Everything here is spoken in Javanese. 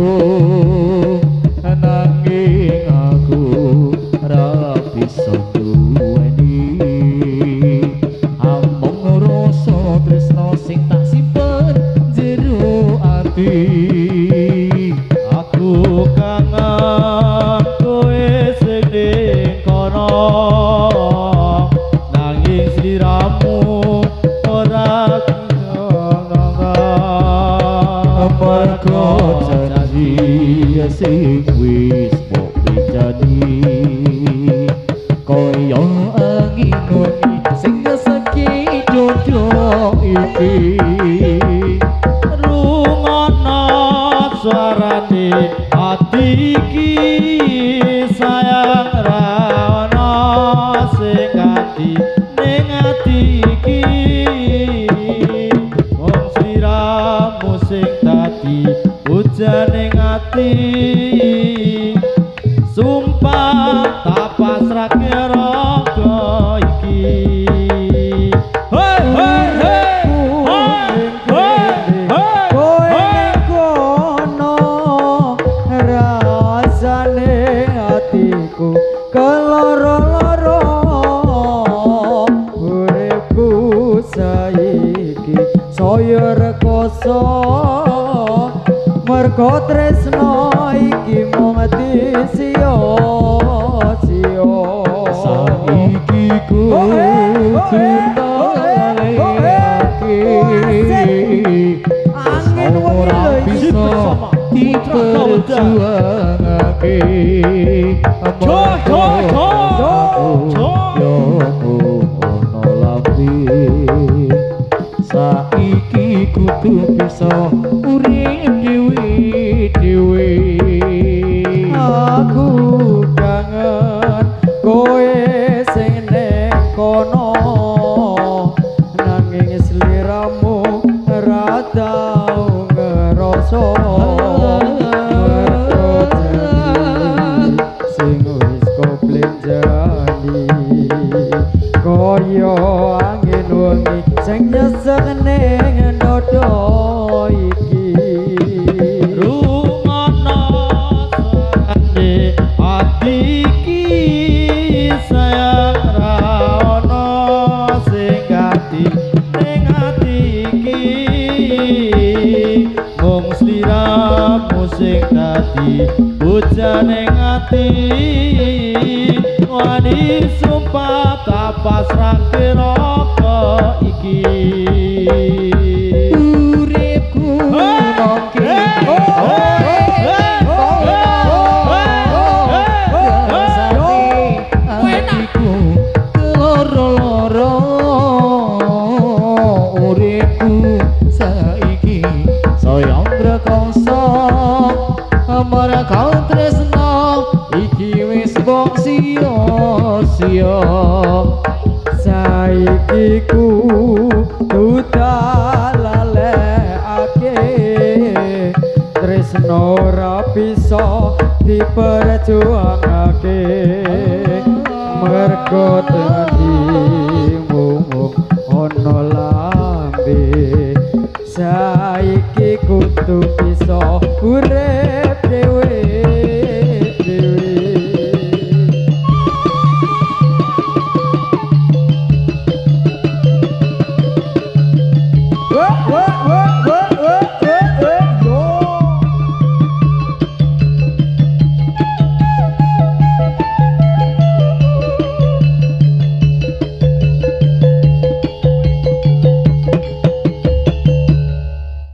aku nanging aku ra bisa duweni amung rasa tresno sing tak simpen jero ati aku kangen kowe sing ning kono nanging sliramu ora mergo janji sing wis mbok janji kaya angin wengi sing ngeseki jojo iki rungono suarane ati iki sayang ra ono sing ati ning ati iki wong sliramu sing dadi hujan ning ati sumpah tak pasrahke raga iki hei hei hei kowe kono rasane atiku keloro-loro uripku saiki saya rekoso mergo tresno iki mung sia-sia saiki kudu angin ora bisa diperjuangake ono lambe saiki kudu bisa urip dhewe aku kangen kowe sing ning kono nanging sliramu ra tau ngrasa sing wis koplenjani kaya angin wengi sing nyesek ning dodo iki rungono sane ati iki sayang ra ono sing ati ning ati iki mung sliramu sing dadi hujan ning ati wani sumpah tak pasrahke raga iki uripku nongki atiku loro-loro uripku saiki sayang rekoso mergo tresno iki wis mbok sia-sia saiki kudu dalalekake tresno ora bisa diperjuangake mergo dadi mung ono